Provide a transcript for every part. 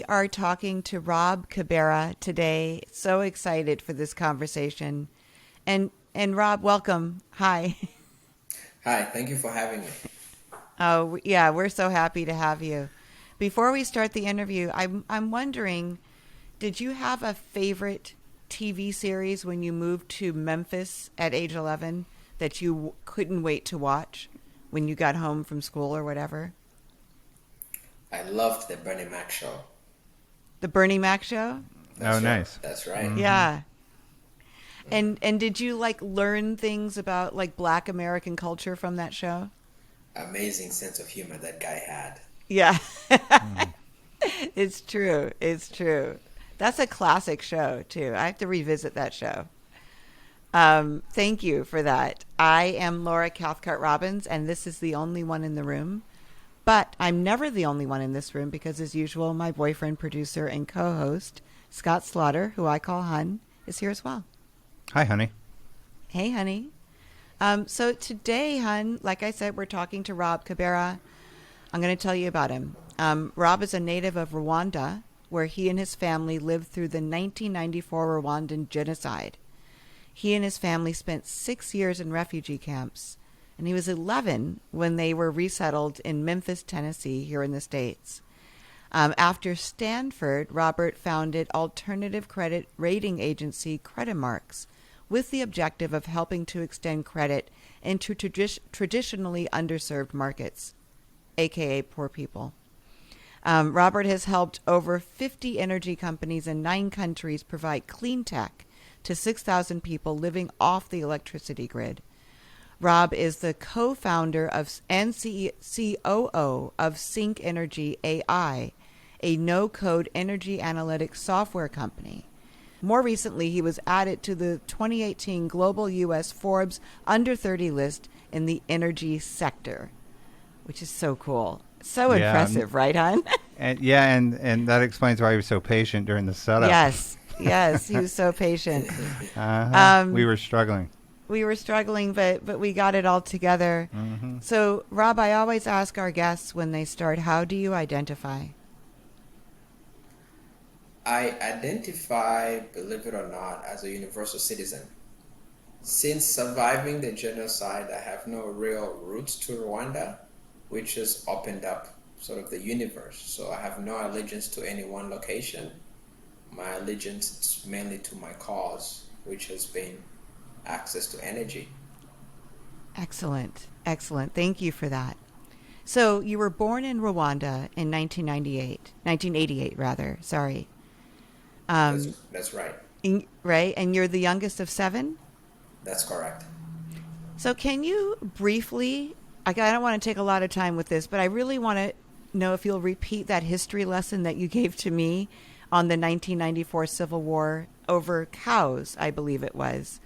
We are talking to Rob Kabera today. So excited for this conversation. And Rob, welcome. Hi. Hi, thank you for having me. Oh, yeah, we're so happy to have you. Before we start the interview, I'm wondering, did you have a favorite TV series when you moved to Memphis at age 11 that you couldn't wait to watch when you got home from school or whatever? I loved the Bernie Mac show. The Bernie Mac show? Oh, That's right. nice. That's right. Hmm. Yeah. And did you like learn things about like Black American culture from that show? Amazing sense of humor that guy had. Yeah. Mm. It's true. It's true. That's a classic show too. I have to revisit that show. Thank you for that. I am Laura Cathcart Robbins, and this is the only one in the room. But I'm never the only one in this room because, as usual, my boyfriend, producer, and co-host Scott Slaughter, who I call Hun, is here as well. Hi, honey. Hey, honey. So today, Hun, like I said, we're talking to Rob Kabera. I'm going to tell you about him. Rob is a native of Rwanda, where he and his family lived through the 1994 Rwandan Genocide. He and his family spent 6 years in refugee camps, and he was 11 when they were resettled in Memphis, Tennessee, here in the States. After Stanford, Robert founded alternative credit rating agency Credimarks with the objective of helping to extend credit into traditionally underserved markets, aka poor people. Robert has helped over 50 energy companies in 9 countries provide clean tech to 6,000 people living off the electricity grid. Rob is the co-founder of and COO of Sync Energy AI, a no-code energy analytics software company. More recently, he was added to the 2018 Global U.S. Forbes Under 30 list in the energy sector, which is so cool. So Yeah, impressive, right, hon? and that explains why he was so patient during the setup. Yes, yes, he was so patient. We Um, were struggling. we were struggling, but we got it all together. Hmm. So, Rob, I always ask our guests when they start, how do you identify? I identify, believe it or not, as a universal citizen. Since surviving the genocide, I have no real roots to Rwanda, which has opened up sort of the universe. So I have no allegiance to any one location. My allegiance is mainly to my cause, which has been access to energy. Excellent, excellent. Thank you for that. So, you were born in Rwanda in 1988 rather. Sorry. Um, That's right. right, and you're the youngest of 7. That's correct. So, can you briefly? I don't want to take a lot of time with this, but I really want to know if you'll repeat that history lesson that you gave to me on the 1994 Civil War over cows, I believe it was.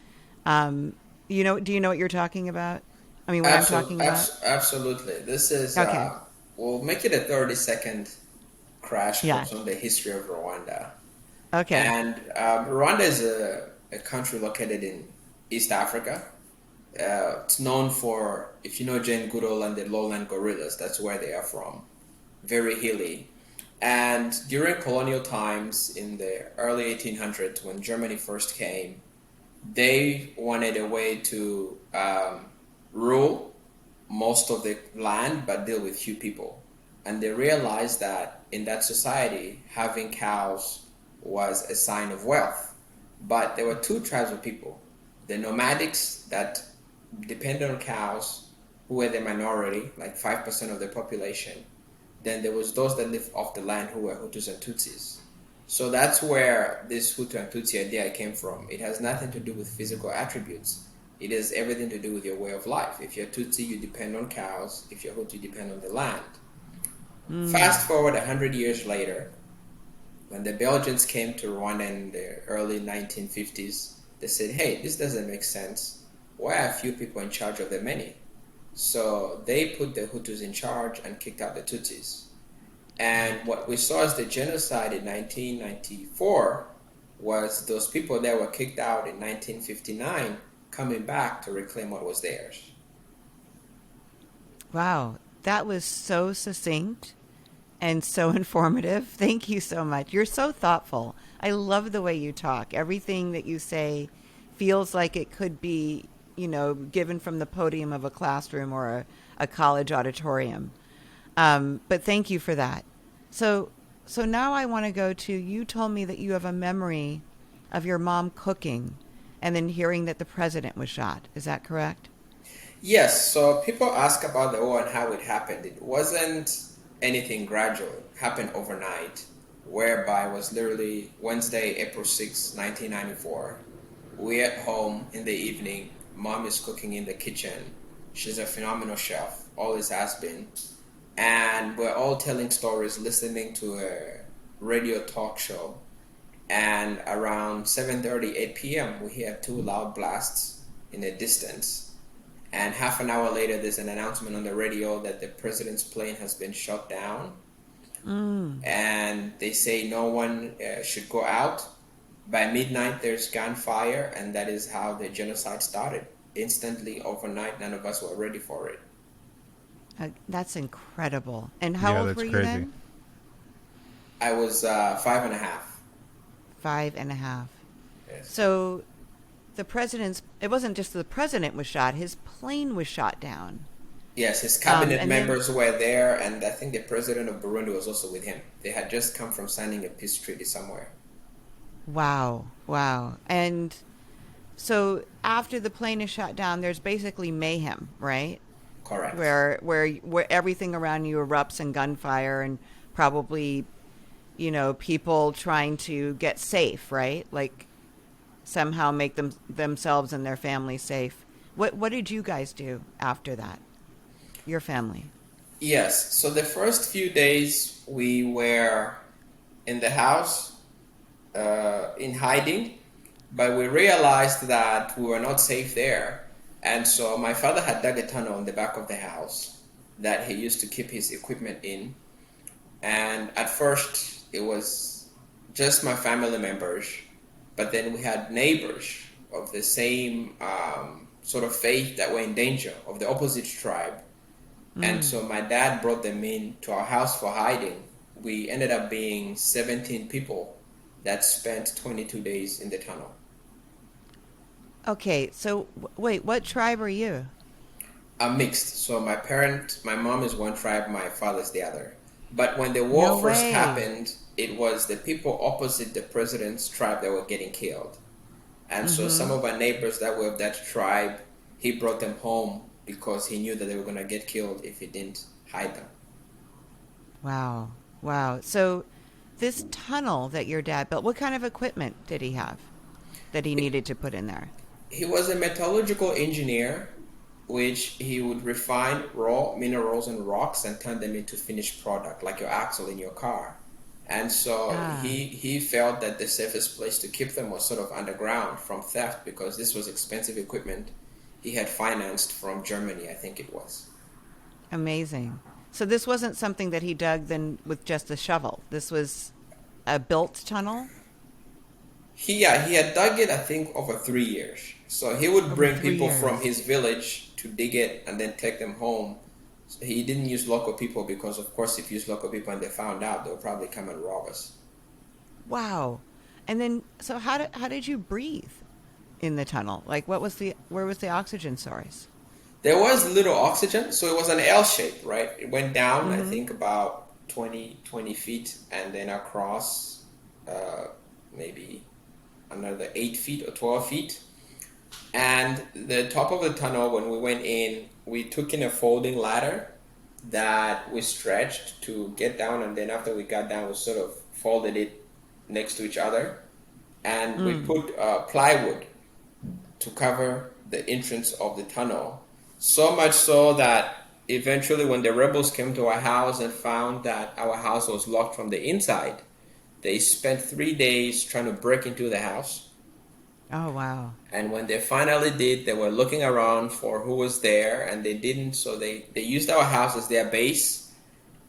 Do you know what you're talking about? I mean, what I'm talking about? Absolutely. This is, Okay. we'll make it a 30-second crash Yeah. course on the history of Rwanda. Okay. And Rwanda is a country located in East Africa. It's known for, if you know Jane Goodall and the lowland gorillas, that's where they are from. Very hilly. And during colonial times in the early 1800s, when Germany first came, they wanted a way to rule most of the land but deal with few people. And they realized that in that society, having cows was a sign of wealth. But there were 2 tribes of people: the nomadics that depended on cows, who were the minority, like 5% of the population. Then there was those that lived off the land, who were Hutus and Tutsis. So that's where this Hutu and Tutsi idea came from. It has nothing to do with physical attributes. It has everything to do with your way of life. If you're Tutsi, you depend on cows. If you're Hutu, you depend on the land. Mm. Fast forward 100 years later, when the Belgians came to Rwanda in the early 1950s, they said, hey, this doesn't make sense. Why are few people in charge of the many? So they put the Hutus in charge and kicked out the Tutsis. And what we saw as the genocide in 1994 was those people that were kicked out in 1959 coming back to reclaim what was theirs. Wow, that was so succinct and so informative. Thank you so much. You're so thoughtful. I love the way you talk. Everything that you say feels like it could be, given from the podium of a classroom or a college auditorium. But thank you for that. So, so now I want to go to, you told me that you have a memory of your mom cooking and then hearing that the president was shot. Is that correct? Yes, so people ask about the war and how it happened. It wasn't anything gradual. It happened overnight, whereby it was literally Wednesday, April 6, 1994. We're at home in the evening. Mom is cooking in the kitchen. She's a phenomenal chef, always has been. And we're all telling stories, listening to a radio talk show. And around 7:30, 8 p.m., we hear two loud blasts in the distance. And half an hour later, there's an announcement on the radio that the president's plane has been shot down. And they say no one should go out. By midnight, there's gunfire, and that is how the genocide started. Instantly, overnight, none of us were ready for it. That's incredible. And how Yeah, old that's were you crazy. then? I was 5.5. 5.5. Yes. So it wasn't just the president was shot, his plane was shot down. Yes, his cabinet and then- members were there, and I think the president of Burundi was also with him. They had just come from signing a peace treaty somewhere. Wow. Wow. And so after the plane is shot down, there's basically mayhem, right? Correct. Where everything around you erupts in gunfire and probably, people trying to get safe, right? Like somehow make themselves and their family safe. What did you guys do after that? Your family? Yes, so the first few days we were in the house in hiding, but we realized that we were not safe there. And so my father had dug a tunnel in the back of the house that he used to keep his equipment in. And at first it was just my family members, but then we had neighbors of the same sort of faith that were in danger, of the opposite tribe. And so my dad brought them in to our house for hiding. We ended up being 17 people that spent 22 days in the tunnel. Okay, so wait, what tribe are you? I'm mixed. So my mom is one tribe, my father's the other. But when the war No first way. happened, it was the people opposite the president's tribe that were getting killed. And so some of our neighbors that were of that tribe, he brought them home because he knew that they were going to get killed if he didn't hide them. Wow. Wow. So this tunnel that your dad built, what kind of equipment did he have that he needed to put in there? He was a metallurgical engineer, which he would refine raw minerals and rocks and turn them into finished product, like your axle in your car. And so he felt that the safest place to keep them was sort of underground from theft, because this was expensive equipment he had financed from Germany, I think it was. Amazing. So this wasn't something that he dug then with just a shovel. This was a built tunnel? He had dug it, I think, over 3 years. So he would bring 3 people years. from his village to dig it and then take them home. So he didn't use local people because, of course, if you use local people and they found out, they'll probably come and rob us. Wow. And then, so how did you breathe in the tunnel? Like, where was the oxygen source? There was little oxygen, so it was an L shape, right? It went down, I think, about 20 feet, and then across maybe another 8 feet or 12 feet. And the top of the tunnel, when we went in, we took in a folding ladder that we stretched to get down, and then after we got down, we sort of folded it next to each other. And we put plywood to cover the entrance of the tunnel. So much so that eventually when the rebels came to our house and found that our house was locked from the inside, they spent 3 days trying to break into the house. Oh, wow. And when they finally did, they were looking around for who was there, and they didn't. So they used our house as their base.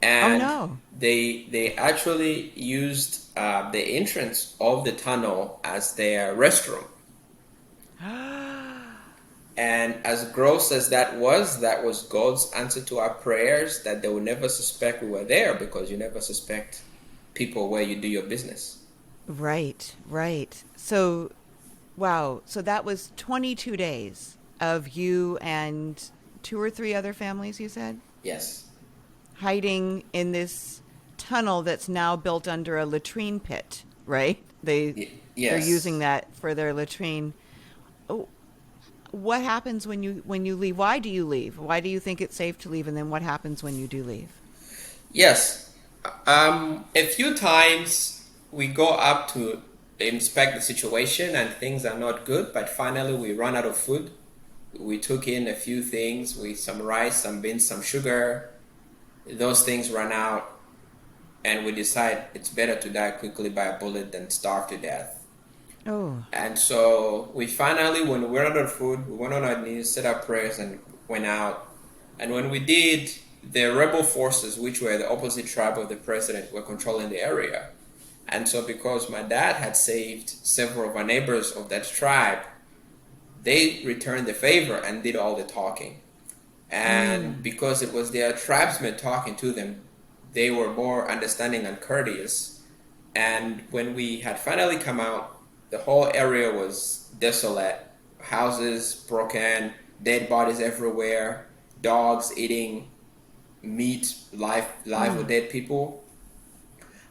And no. they actually used the entrance of the tunnel as their restroom. And as gross as that was God's answer to our prayers, that they would never suspect we were there, because you never suspect people where you do your business. Right, right. So, wow. So that was 22 days of you and two or three other families, you said? Yes. Hiding in this tunnel that's now built under a latrine pit, right? They're Yes. using that for their latrine. Oh, what happens when you leave? Why do you leave? Why do you think it's safe to leave? And then what happens when you do leave? Yes. A few times we go up to inspect the situation and things are not good, but finally we run out of food. We took in a few things, some rice, some beans, some sugar. Those things run out, and we decide it's better to die quickly by a bullet than starve to death. Oh. And so we finally, when we ran out of food, we went on our knees, said our prayers, and went out. And when we did, the rebel forces, which were the opposite tribe of the president, were controlling the area. And so because my dad had saved several of our neighbors of that tribe, they returned the favor and did all the talking. And because it was their tribesmen talking to them, they were more understanding and courteous. And when we had finally come out, the whole area was desolate. Houses broken, dead bodies everywhere, dogs eating meat, live with dead people.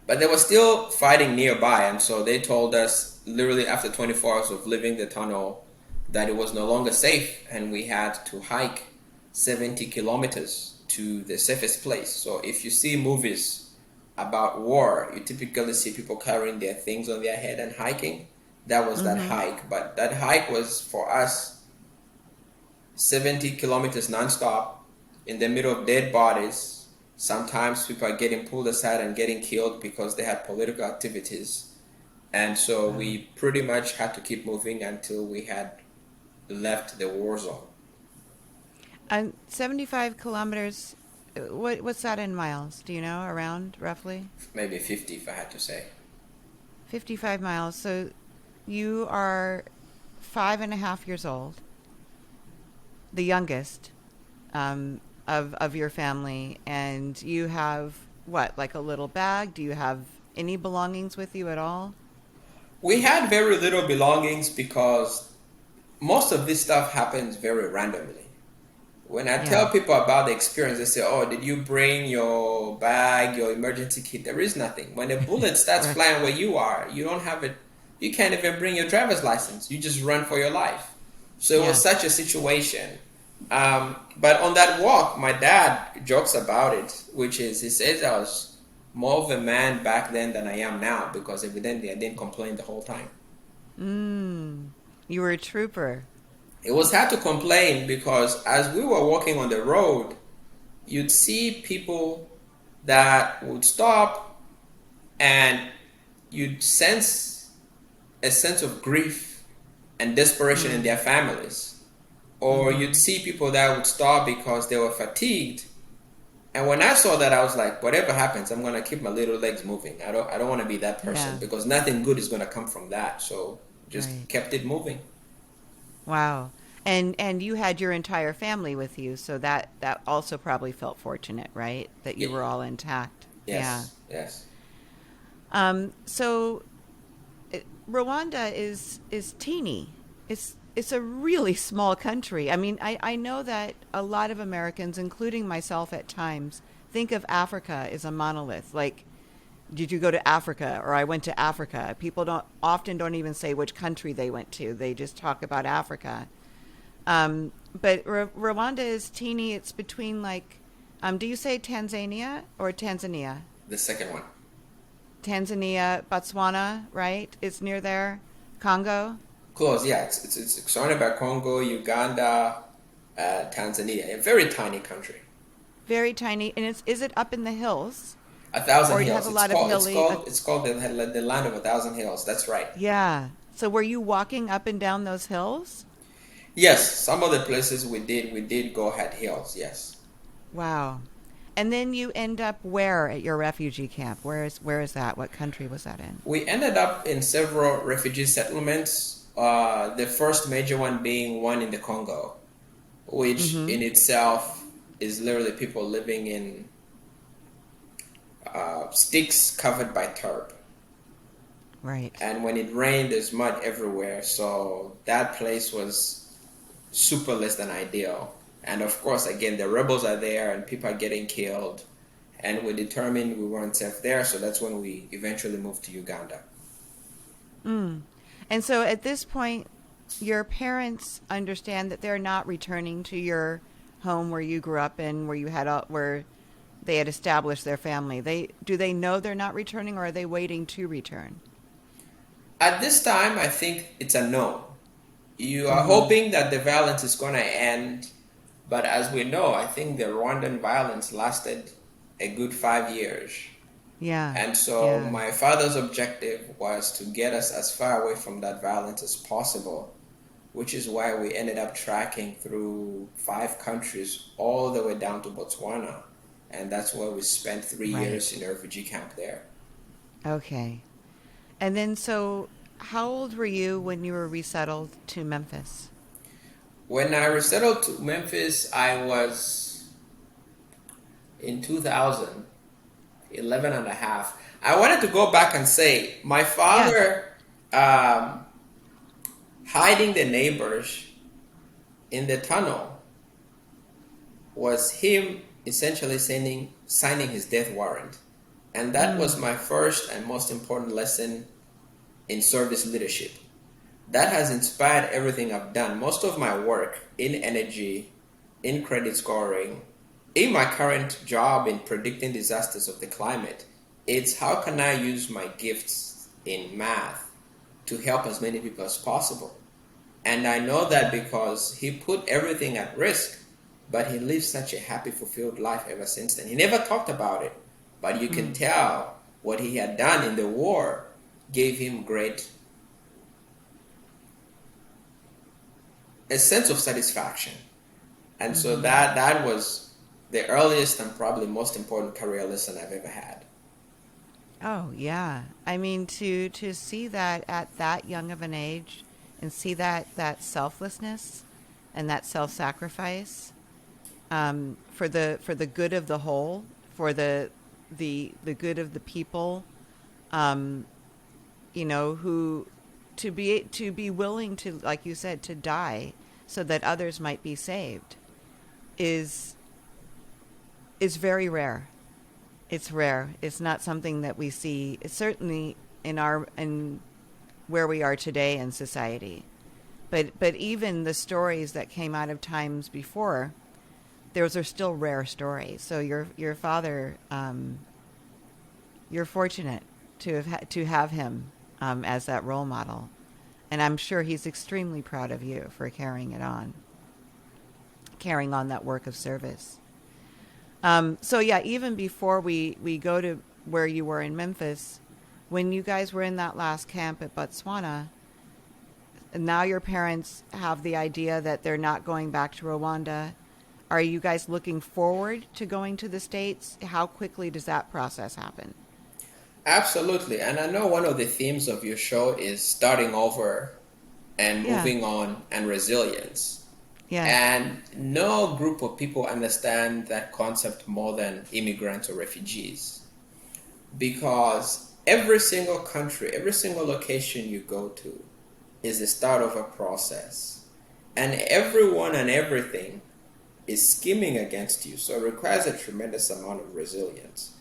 But they were still fighting nearby, and so they told us literally after 24 hours of leaving the tunnel that it was no longer safe, and we had to hike 70 kilometers to the safest place. So if you see movies about war, you typically see people carrying their things on their head and hiking. That was that hike. But that hike was, for us, 70 kilometers nonstop in the middle of dead bodies. Sometimes people are getting pulled aside and getting killed because they had political activities. And so we pretty much had to keep moving until we had left the war zone. And 75 kilometers, what's that in miles? Do you know, around roughly? Maybe 50 if I had to say. 55 miles. So you are 5.5 years old, the youngest of your family, and you have what, like a little bag? Do you have any belongings with you at all? We had very little belongings because most of this stuff happens very randomly. When I tell people about the experience, they say, "Oh, did you bring your bag, your emergency kit?" There is nothing. When a bullet starts flying where you are, you don't have it. You can't even bring your driver's license. You just run for your life. So it was such a situation. But on that walk, my dad jokes about it, which is, he says I was more of a man back then than I am now, because evidently I didn't complain the whole time. You were a trooper. It was hard to complain because as we were walking on the road, you'd see people that would stop and you'd sense a sense of grief and desperation in their families. Or you'd see people that would stop because they were fatigued. And when I saw that, I was like, whatever happens, I'm going to keep my little legs moving. I don't want to be that person because nothing good is going to come from that. So just kept it moving. Wow. And you had your entire family with you, so that also probably felt fortunate, right? That you were all intact. Yes. Yes. So Rwanda is teeny. It's a really small country. I mean, I know that a lot of Americans, including myself at times, think of Africa as a monolith. Like, did you go to Africa? Or I went to Africa. People often don't even say which country they went to. They just talk about Africa. But Rwanda is teeny. It's between do you say Tanzania or Tanzania? The second one. Tanzania, Botswana, right? It's near there. Congo? Close, yeah. It's surrounded by Congo, Uganda, Tanzania. A very tiny country. Very tiny. And is it up in the hills? 1,000 or hills. You have a lot of hilly. It's called the land of 1,000 hills. That's right. Yeah. So were you walking up and down those hills? Yes, some of the places we did go had hills. Yes. Wow. And then you end up where at your refugee camp? Where is that? What country was that in? We ended up in several refugee settlements. The first major one being one in the Congo, which Mm-hmm. in itself is literally people living in sticks covered by turf. Right. And when it rained, there's mud everywhere. So that place was super less than ideal. And of course, again, the rebels are there and people are getting killed. And we determined we weren't safe there. So that's when we eventually moved to Uganda. Mm. And so at this point, your parents understand that they're not returning to your home where you grew up in, where you had where they had established their family. They know they're not returning, or are they waiting to return? At this time, I think it's a no. You are Mm-hmm. hoping that the violence is going to end. But as we know, I think the Rwandan violence lasted a good 5 years. Yeah. And so Yeah. my father's objective was to get us as far away from that violence as possible, which is why we ended up tracking through 5 countries all the way down to Botswana. And that's where we spent 3 years Right. in a refugee camp there. Okay. And then, so how old were you when you were resettled to Memphis? When I resettled to Memphis, I was in 2000, 11 and a half. I wanted to go back and say my Yes. father hiding the neighbors in the tunnel was him essentially signing his death warrant. And that was Mm. my first and most important lesson in service leadership. That has inspired everything I've done. Most of my work in energy, in credit scoring, in my current job in predicting disasters of the climate, it's how can I use my gifts in math to help as many people as possible. And I know that because he put everything at risk, but he lived such a happy, fulfilled life ever since then. He never talked about it, but you can Mm. tell what he had done in the war gave him a sense of satisfaction. And so Mm-hmm. that was the earliest and probably most important career lesson I've ever had. Oh, yeah. I mean, to see that at that young of an age, and see that selflessness and that self-sacrifice, for the good of the whole, for the good of the people, um, who to be willing to, like you said, to die so that others might be saved, is is very rare. It's rare. It's not something that we see. It's certainly in where we are today in society. But even the stories that came out of times before, those are still rare stories. So your father, you're fortunate to have him as that role model, and I'm sure he's extremely proud of you for carrying on that work of service. So yeah, even before we go to where you were in Memphis, when you guys were in that last camp at Botswana, now your parents have the idea that they're not going back to Rwanda. Are you guys looking forward to going to the States? How quickly does that process happen? Absolutely. And I know one of the themes of your show is starting over and Yeah. moving on and resilience. Yes. And no group of people understand that concept more than immigrants or refugees. Because every single country, every single location you go to is the start of a process. And everyone and everything is scheming against you. So it requires a tremendous amount of resilience.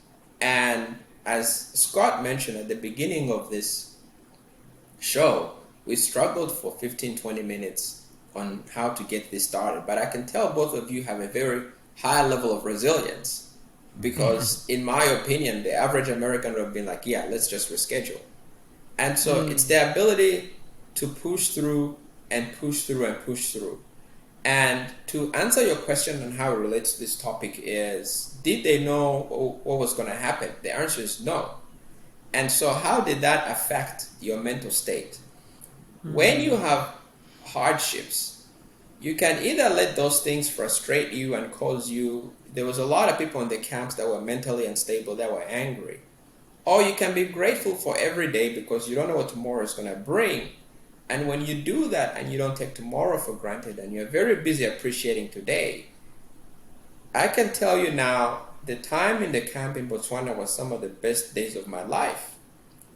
And as Scott mentioned at the beginning of this show, we struggled for 15, 20 minutes on how to get this started. But I can tell both of you have a very high level of resilience because, in my opinion, the average American would have been like, yeah, let's just reschedule. And so it's Mm. the ability to push through and push through and push through. And to answer your question on how it relates to this topic is, did they know what was going to happen? The answer is no. And so how did that affect your mental state? When you Mm. have hardships, you can either let those things frustrate you and cause you. There was a lot of people in the camps that were mentally unstable, that were angry. Or you can be grateful for every day because you don't know what tomorrow is going to bring. And when you do that and you don't take tomorrow for granted and you're very busy appreciating today, I can tell you now, the time in the camp in Botswana was some of the best days of my life,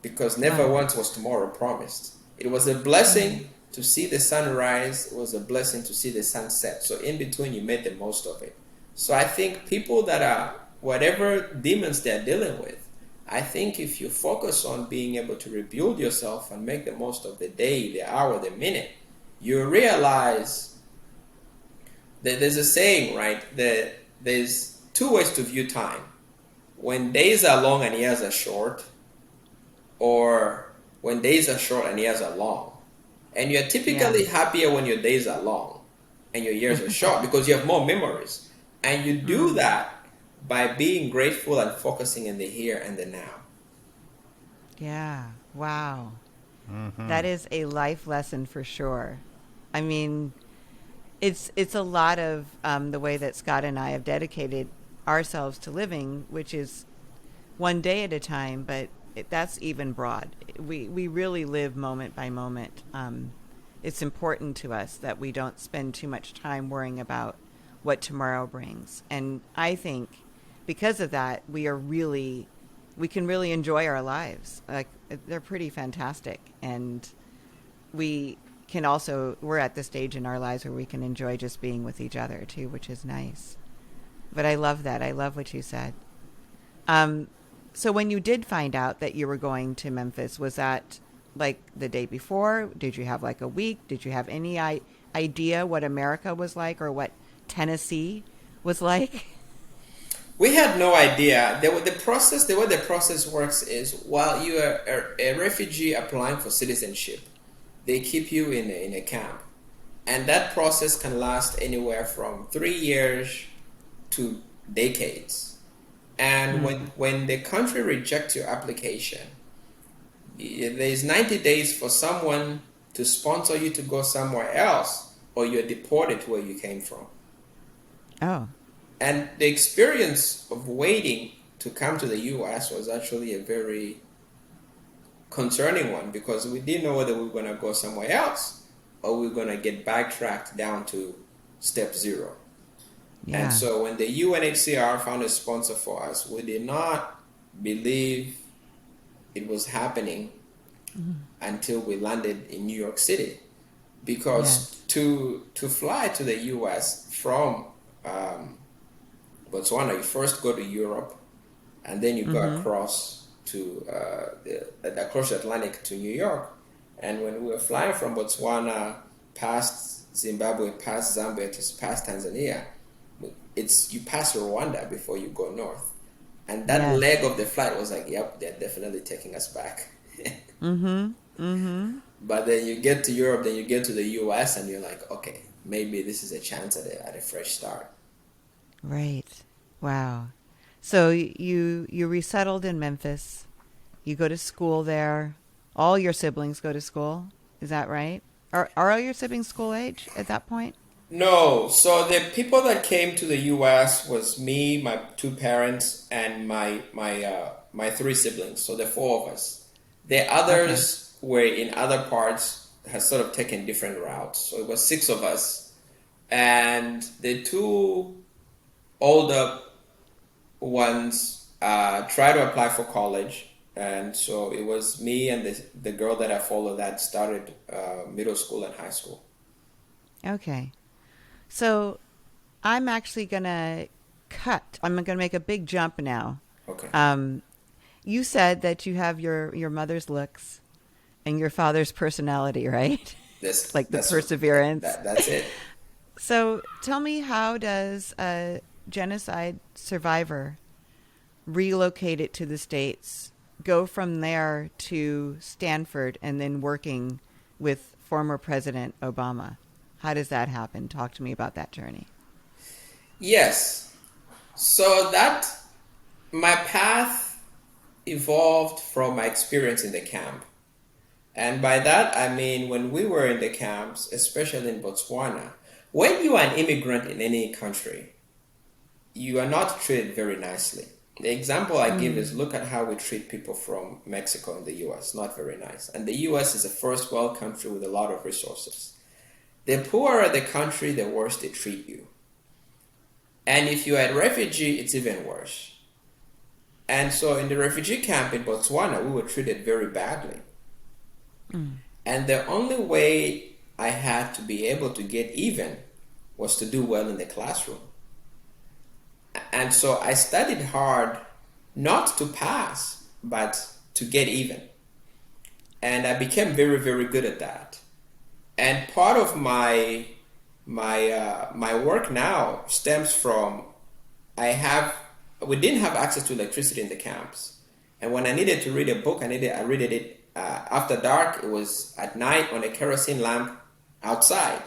because never Wow. once was tomorrow promised. It was a blessing to see the sun rise. It was a blessing to see the sun set. So in between, you made the most of it. So I think people that are, whatever demons they're dealing with, I think if you focus on being able to rebuild yourself and make the most of the day, the hour, the minute, you realize that there's a saying, right? That there's two ways to view time. When days are long and years are short, or when days are short and years are long. And you're typically happier when your days are long and your years are short because you have more memories. And you do that by being grateful and focusing in the here and the now. Yeah. Wow. That is a life lesson for sure. I mean, it's a lot of the way that Scott and I have dedicated ourselves to living, which is one day at a time, but that's even broad. We really live moment by moment. It's important to us that we don't spend too much time worrying about what tomorrow brings. And I think because of that, we can really enjoy our lives. Like, they're pretty fantastic. And we're at the stage in our lives where we can enjoy just being with each other too, which is nice. But I love that. I love what you said. So when you did find out that you were going to Memphis, was that like the day before? Did you have like a week? Did you have any idea what America was like or what Tennessee was like? We had no idea. The way the process works is, while you are a refugee applying for citizenship, they keep you in a camp. And that process can last anywhere from 3 years to decades. And when the country rejects your application, there's 90 days for someone to sponsor you to go somewhere else, or you're deported to where you came from. Oh. And the experience of waiting to come to the U.S. was actually a very concerning one, because we didn't know whether we were going to go somewhere else or we were going to get backtracked down to step zero. Yeah. And so when the UNHCR found a sponsor for us, we did not believe it was happening until we landed in New York City. Because to fly to the US from Botswana, you first go to Europe, and then you go across across the Atlantic to New York. And when we were flying from Botswana past Zimbabwe, past Zambia, past Tanzania, you pass Rwanda before you go north. And that leg of the flight was like, yep, they're definitely taking us back. But then you get to Europe, then you get to the US, and you're like, okay, maybe this is a chance at a fresh start. Right. Wow. So you resettled in Memphis. You go to school there. All your siblings go to school. Is that right? Are all your siblings school age at that point? No. So the people that came to the U.S. was me, my two parents, and my three siblings. So the four of us. The others were in other parts, has sort of taken different routes. So it was 6 of us, and the 2 older ones tried to apply for college. And so it was me and the girl that I followed that started middle school and high school. Okay. So I'm actually going to I'm going to make a big jump now. Okay. You said that you have your mother's looks and your father's personality, right? Like the perseverance. That's it. So tell me, how does a genocide survivor relocate it to the States, go from there to Stanford, and then working with former President Obama? How does that happen? Talk to me about that journey. Yes. So my path evolved from my experience in the camp. And by that, I mean, when we were in the camps, especially in Botswana, when you are an immigrant in any country, you are not treated very nicely. The example I give is look at how we treat people from Mexico in the US. Not very nice. And the US is a first world country with a lot of resources. The poorer the country, the worse they treat you. And if you're a refugee, it's even worse. And so in the refugee camp in Botswana, we were treated very badly. And the only way I had to be able to get even was to do well in the classroom. And so I studied hard, not to pass, but to get even. And I became very, very good at that. And part of my work now stems from we didn't have access to electricity in the camps. And when I needed to read a book, I read it after dark. It was at night on a kerosene lamp outside.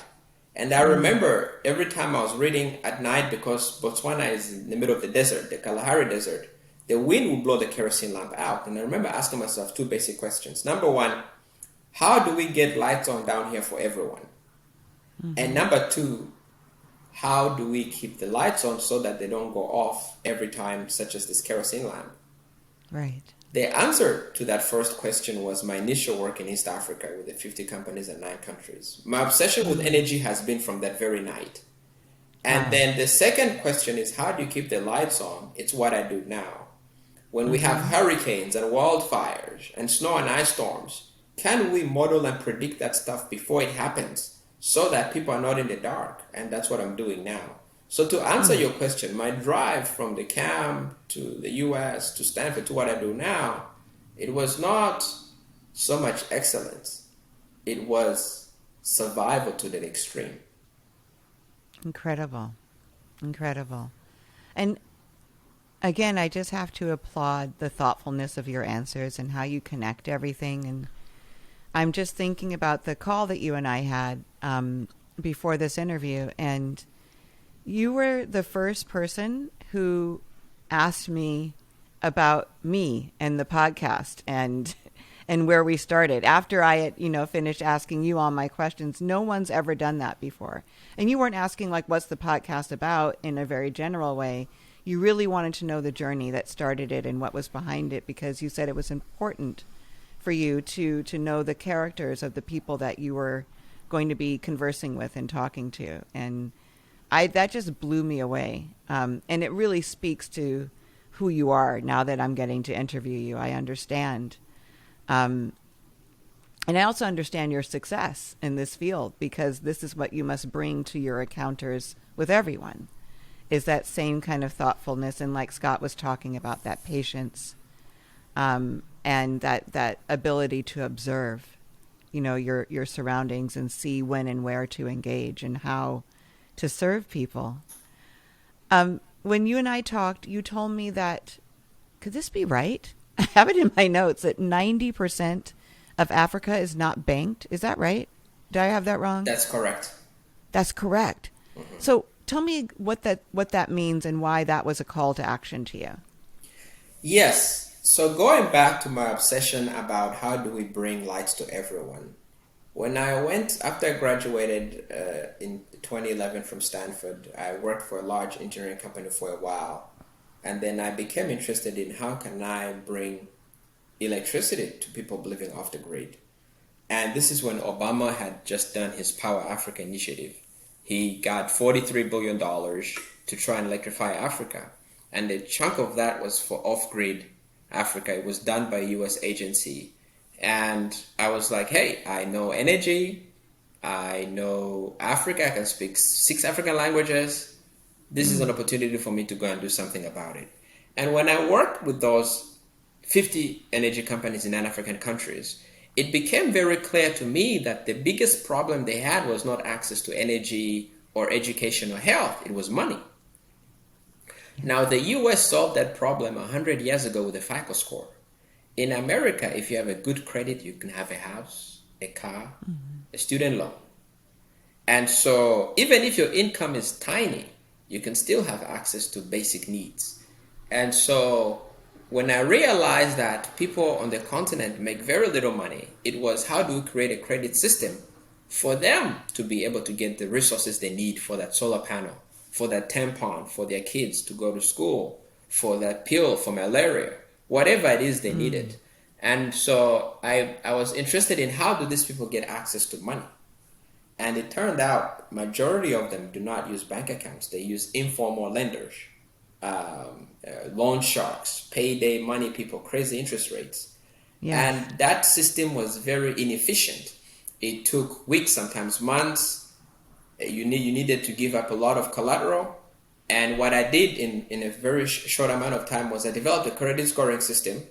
And I remember every time I was reading at night, because Botswana is in the middle of the desert, the Kalahari Desert, the wind would blow the kerosene lamp out. And I remember asking myself two basic questions. Number one, how do we get lights on down here for everyone? And number two, how do we keep the lights on so that they don't go off every time, such as this kerosene lamp? Right. The answer to that first question was my initial work in East Africa with the 50 companies and 9 countries. My obsession with energy has been from that very night. And then the second question is, how do you keep the lights on? It's what I do now. When we have hurricanes and wildfires and snow and ice storms, can we model and predict that stuff before it happens so that people are not in the dark? And that's what I'm doing now. So to answer your question, my drive from the camp to the US to Stanford to what I do now, it was not so much excellence. It was survival to the extreme. Incredible. Incredible. And again, I just have to applaud the thoughtfulness of your answers and how you connect everything. And I'm just thinking about the call that you and I had before this interview, and you were the first person who asked me about me and the podcast and where we started. After I had, finished asking you all my questions, no one's ever done that before. And you weren't asking like, what's the podcast about in a very general way. You really wanted to know the journey that started it and what was behind it, because you said it was important for you to know the characters of the people that you were going to be conversing with and talking to. And that just blew me away. And it really speaks to who you are now that I'm getting to interview you. I understand. And I also understand your success in this field, because this is what you must bring to your encounters with everyone, is that same kind of thoughtfulness. And like Scott was talking about, that patience, and that ability to observe, your surroundings and see when and where to engage and how to serve people. When you and I talked, you told me that, could this be right? I have it in my notes that 90% of Africa is not banked. Is that right? Did I have that wrong? That's correct. That's correct. Mm-hmm. So tell me what that means and why that was a call to action to you. Yes. So going back to my obsession about how do we bring lights to everyone. When I went, after I graduated in 2011 from Stanford, I worked for a large engineering company for a while. And then I became interested in how can I bring electricity to people living off the grid. And this is when Obama had just done his Power Africa initiative. He got $43 billion to try and electrify Africa. And a chunk of that was for off-grid Africa. It was done by a U.S. agency. And I was like, hey, I know energy, I know Africa, I can speak 6 African languages. This is an opportunity for me to go and do something about it. And when I worked with those 50 energy companies in 9 African countries, it became very clear to me that the biggest problem they had was not access to energy or education or health, it was money. Now, the US solved that problem 100 years ago with the FICO score. In America, if you have a good credit, you can have a house, a car, a student loan. And so even if your income is tiny, you can still have access to basic needs. And so when I realized that people on the continent make very little money, it was how do we create a credit system for them to be able to get the resources they need for that solar panel, for that tampon, for their kids to go to school, for that pill for malaria, whatever it is they needed. And so I was interested in how do these people get access to money. And it turned out majority of them do not use bank accounts. They use informal lenders, loan sharks, payday money people, crazy interest rates. Yes. And that system was very inefficient. It took weeks, sometimes months. You needed to give up a lot of collateral. And what I did in a very short amount of time was I developed a credit scoring system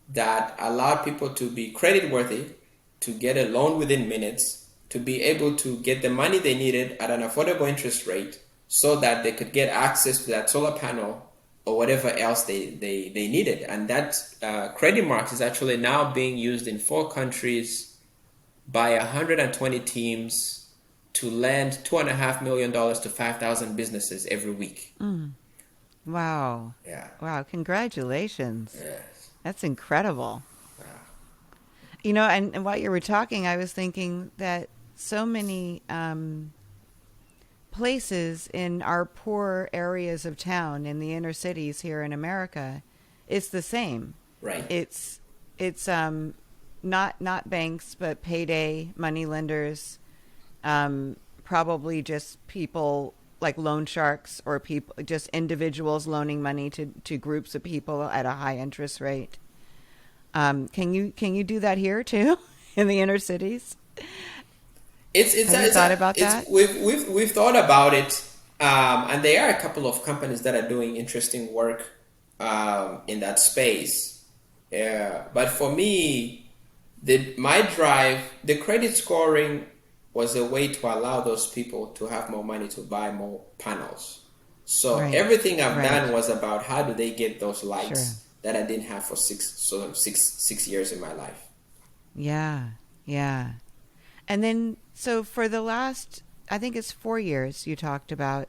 that allowed people to be credit worthy, to get a loan within minutes, to be able to get the money they needed at an affordable interest rate so that they could get access to that solar panel or whatever else they needed. And that Credimarks is actually now being used in 4 countries by 120 teams to lend $2.5 million to 5,000 businesses every week. Wow. Yeah. Wow. Congratulations. Yes. That's incredible. You know, and while you were talking, I was thinking that so many places in our poor areas of town, in the inner cities here in America, it's the same. Right. It's not banks, but payday money lenders, probably just people like loan sharks or people, just individuals loaning money to groups of people at a high interest rate. Can you do that here too, in the inner cities? Have you thought about that? We've thought about it, and there are a couple of companies that are doing interesting work in that space. Yeah, but for me, my drive, the credit scoring was a way to allow those people to have more money to buy more panels. So everything I've done was about how do they get those lights that I didn't have for six years in my life. Yeah, yeah. And then, so for the last, I think it's 4 years, you talked about,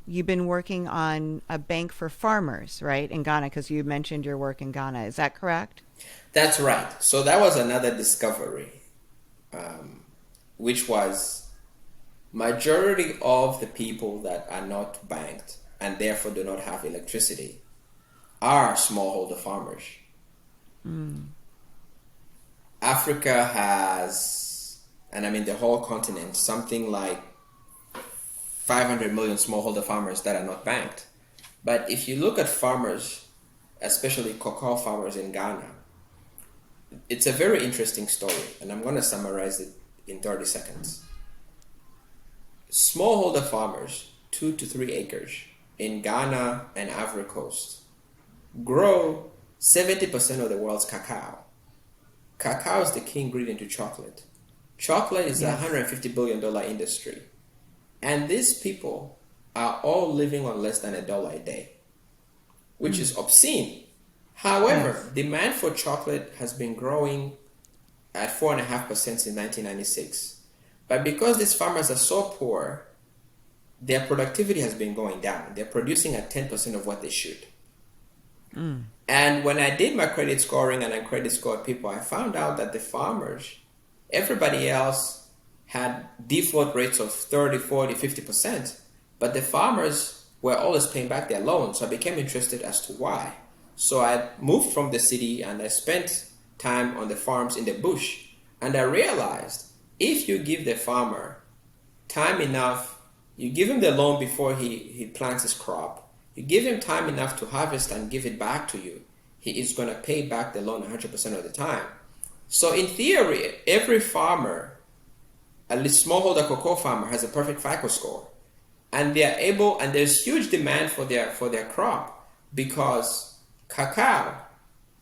you've been working on a bank for farmers, right, in Ghana, because you mentioned your work in Ghana. Is that correct? That's right. So that was another discovery, which was majority of the people that are not banked and therefore do not have electricity are smallholder farmers. Africa has, and I mean the whole continent, something like 500 million smallholder farmers that are not banked. But if you look at farmers, especially cocoa farmers in Ghana, it's a very interesting story, and I'm going to summarize it in 30 seconds. Smallholder farmers, 2 to 3 acres in Ghana and Ivory Coast, grow 70% of the world's cacao. Cacao is the key ingredient to chocolate. Chocolate is a $150 billion industry. And these people are all living on less than $1 a day, which is obscene. However, demand for chocolate has been growing at 4.5% since 1996. But because these farmers are so poor, their productivity has been going down. They're producing at 10% of what they should. And when I did my credit scoring and I credit scored people, I found out that the farmers, everybody else had default rates of 30, 40, 50%, but the farmers were always paying back their loans. So I became interested as to why. So I moved from the city and I spent time on the farms in the bush. And I realized if you give the farmer time enough, you give him the loan before he plants his crop, you give him time enough to harvest and give it back to you, he is going to pay back the loan 100% of the time. So in theory, every farmer, at least smallholder cocoa farmer, has a perfect FICO score. And they are able, and there's huge demand for their crop because cacao,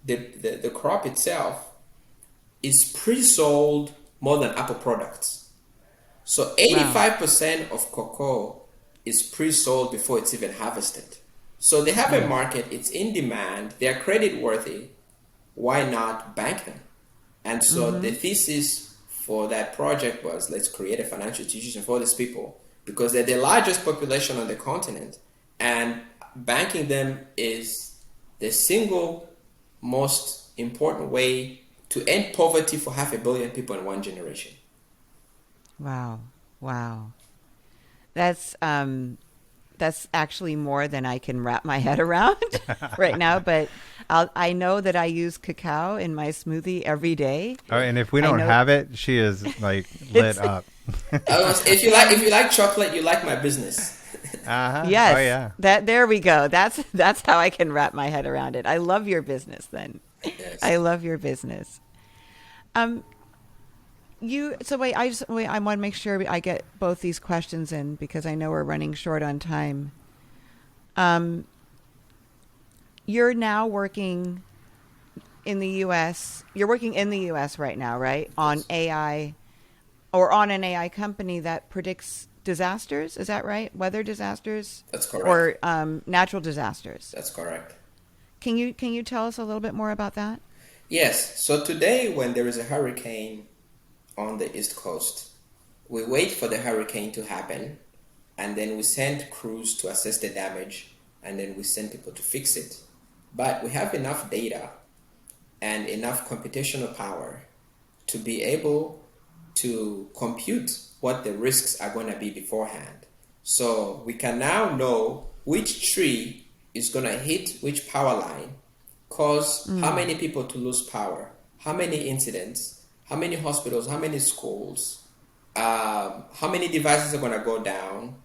the crop itself, is pre-sold more than Apple products. So 85% of cocoa is pre-sold before it's even harvested. So they have a market, it's in demand, they're credit worthy. Why not bank them? And so the thesis for that project was, let's create a financial institution for these people because they're the largest population on the continent, and banking them is the single most important way to end poverty for 500 million people in one generation. Wow. That's that's actually more than I can wrap my head around right now. But I know that I use cacao in my smoothie every day. Oh, and if we I don't know- have it, she is like lit up. If you like chocolate, you like my business. Uh-huh. Yes, Oh yeah. there we go. That's how I can wrap my head around it. I love your business. Then Yes. I love your business. Wait. I want to make sure I get both these questions in because I know we're running short on time. You're now working in the U.S. You're working in the U.S. right now, right? On AI, or on an AI company that predicts disasters. Is that right? Weather disasters. That's correct. Or natural disasters. That's correct. Can you tell us a little bit more about that? Yes. So today, when there is a hurricane on the East Coast, we wait for the hurricane to happen, and then we send crews to assess the damage, and then we send people to fix it. But we have enough data and enough computational power to be able to compute what the risks are going to be beforehand. So we can now know which tree is going to hit which power line, cause how many people to lose power, how many incidents, how many hospitals, how many schools, how many devices are going to go down,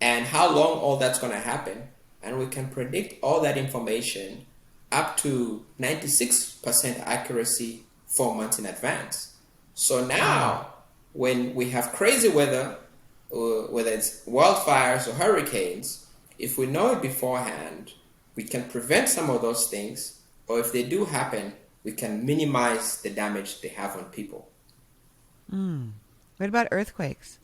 and how long all that's going to happen. And we can predict all that information up to 96% accuracy 4 months in advance. So now, when we have crazy weather, whether it's wildfires or hurricanes, if we know it beforehand, we can prevent some of those things, or if they do happen, we can minimize the damage they have on people. What about earthquakes?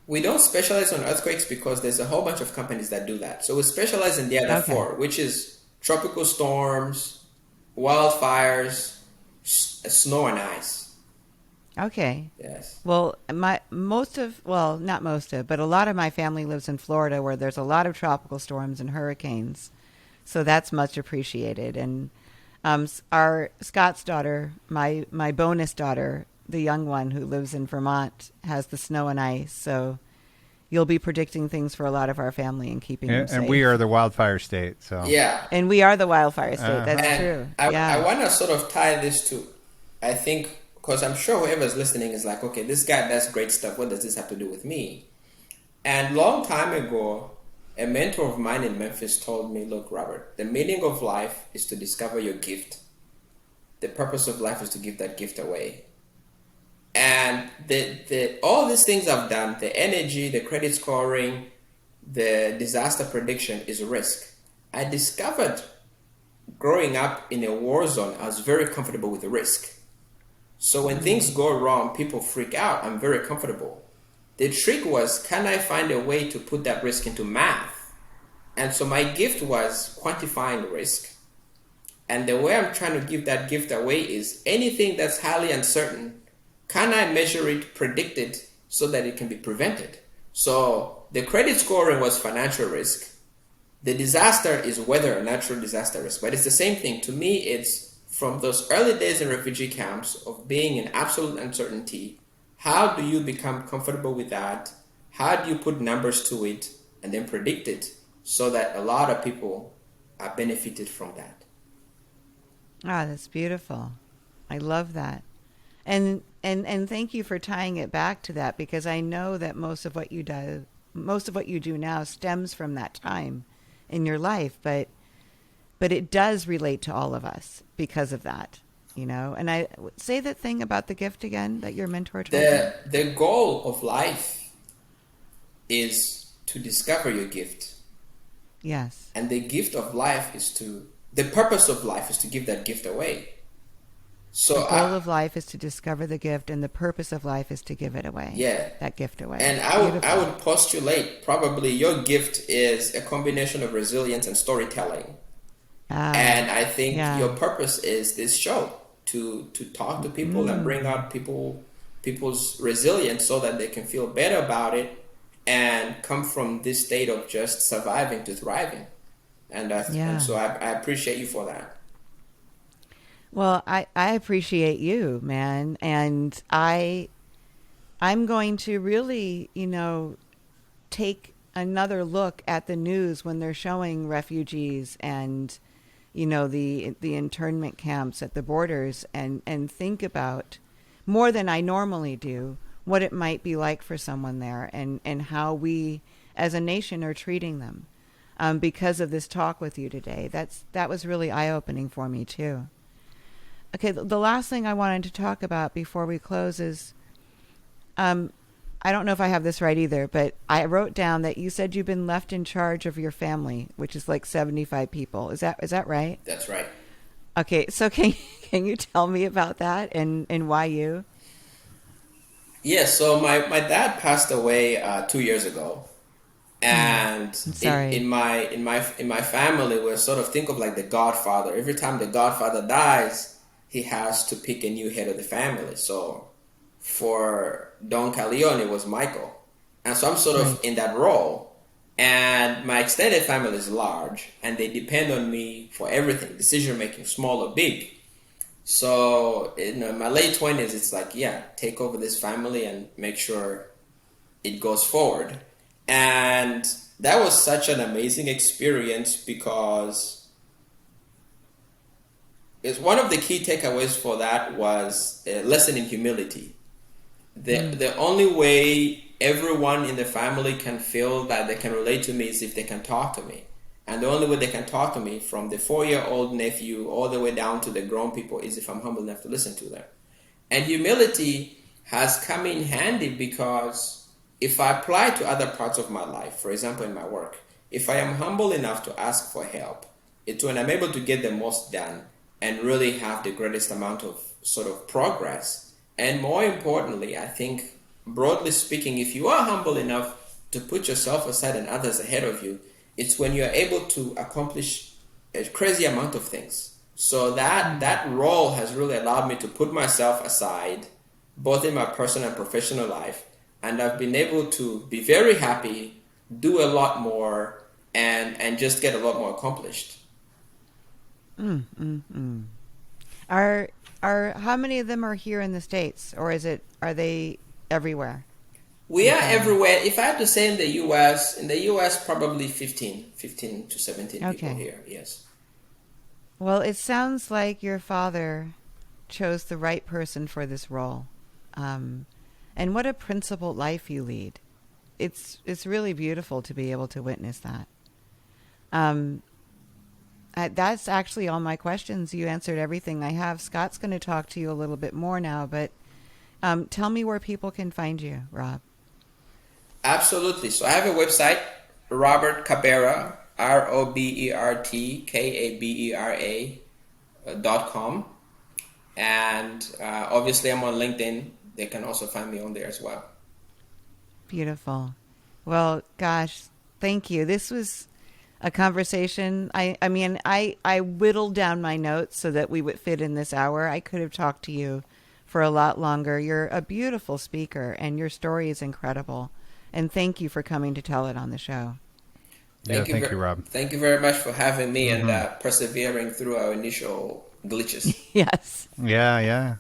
We don't specialize on earthquakes because there's a whole bunch of companies that do that. So we specialize in the other four, which is tropical storms, wildfires, snow and ice. Okay. Yes. Well, not most of, but a lot of my family lives in Florida where there's a lot of tropical storms and hurricanes. So that's much appreciated. And our Scott's daughter, my bonus daughter, the young one who lives in Vermont, has the snow and ice. So you'll be predicting things for a lot of our family and keeping them safe. And we are the wildfire state, so Yeah. And we are the wildfire state. That's And true. I want to sort of tie this to, I think, because I'm sure whoever's listening is like, okay, this guy does great stuff. What does this have to do with me? And long time ago, a mentor of mine in Memphis told me, look, Robert, the meaning of life is to discover your gift. The purpose of life is to give that gift away. And all these things I've done, the energy, the credit scoring, the disaster prediction is risk. I discovered growing up in a war zone, I was very comfortable with the risk. So when things go wrong, people freak out. I'm very comfortable. The trick was, can I find a way to put that risk into math? And so my gift was quantifying risk. And the way I'm trying to give that gift away is anything that's highly uncertain, can I measure it, predict it, so that it can be prevented? So the credit scoring was financial risk. The disaster is weather, natural disaster risk. But it's the same thing. To me, it's from those early days in refugee camps of being in absolute uncertainty. How do you become comfortable with that? How do you put numbers to it and then predict it so that a lot of people are benefited from that? Ah, that's beautiful. I love that. And thank you for tying it back to that, because I know that most of what you do now stems from that time in your life, but it does relate to all of us because of that, you know. And I say that thing about the gift again that your mentor told you. The goal of life is to discover your gift. Yes. And the gift of life is the purpose of life is to give that gift away. So the goal of life is to discover the gift, and the purpose of life is to give it away. Yeah. That gift away. And I would postulate probably your gift is a combination of resilience and storytelling. And I think your purpose is this show, to talk to people and bring out people's resilience so that they can feel better about it and come from this state of just surviving to thriving. And so I appreciate you for that. Well, I appreciate you, man. And I'm going to really, take another look at the news when they're showing refugees and, you know, the internment camps at the borders, and think about, more than I normally do, what it might be like for someone there, and how we as a nation are treating them, because of this talk with you today. That was really eye-opening for me too. Okay, the last thing I wanted to talk about before we close is, I don't know if I have this right either, but I wrote down that you said you've been left in charge of your family, which is like 75 people. Is that right? That's right. Okay, so can you tell me about that, and why you? Yes, so my dad passed away 2 years ago, and Sorry. in my family, we sort of think of like the Godfather. Every time the Godfather dies, he has to pick a new head of the family. So for Don Corleone, it was Michael, and so I'm sort of in that role. And my extended family is large, and they depend on me for everything, decision making, small or big. So in my late 20s, it's like, yeah, take over this family and make sure it goes forward. And that was such an amazing experience, because it's one of the key takeaways for that was a lesson in humility. The only way everyone in the family can feel that they can relate to me is if they can talk to me. And the only way they can talk to me, from the 4-year-old nephew all the way down to the grown people, is if I'm humble enough to listen to them. And humility has come in handy, because if I apply to other parts of my life, for example, in my work, if I am humble enough to ask for help, it's when I'm able to get the most done and really have the greatest amount of sort of progress. And more importantly, I think, broadly speaking, if you are humble enough to put yourself aside and others ahead of you, it's when you're able to accomplish a crazy amount of things. So that role has really allowed me to put myself aside, both in my personal and professional life, and I've been able to be very happy, do a lot more, and just get a lot more accomplished. Are how many of them are here in the States, or are they everywhere? We are everywhere. If I had to say in the US probably 15 to 17 people here, yes. Well, it sounds like your father chose the right person for this role. And what a principled life you lead. It's really beautiful to be able to witness that. That's actually all my questions. You answered everything I have. Scott's going to talk to you a little bit more now, but tell me where people can find you, Rob. Absolutely. So I have a website, Robert Kabera, RobertKabera.com. And obviously I'm on LinkedIn. They can also find me on there as well. Beautiful. Well, gosh, thank you. This was a conversation. I mean, I whittled down my notes so that we would fit in this hour. I could have talked to you for a lot longer. You're a beautiful speaker, and your story is incredible. And thank you for coming to tell it on the show. Thank you, Rob. Thank you very much for having me and persevering through our initial glitches. Yes. Yeah.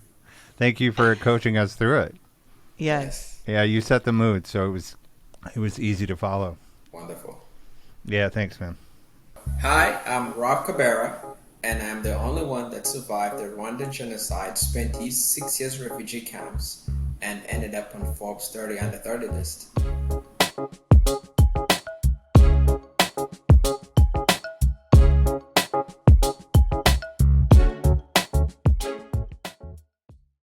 Thank you for coaching us through it. Yes. Yeah, you set the mood, so it was easy to follow. Wonderful. Yeah, thanks, man. Hi, I'm Rob Kabera, and I'm the only one that survived the Rwandan Genocide, spent 6 years in refugee camps, and ended up on Forbes 30 under 30 list.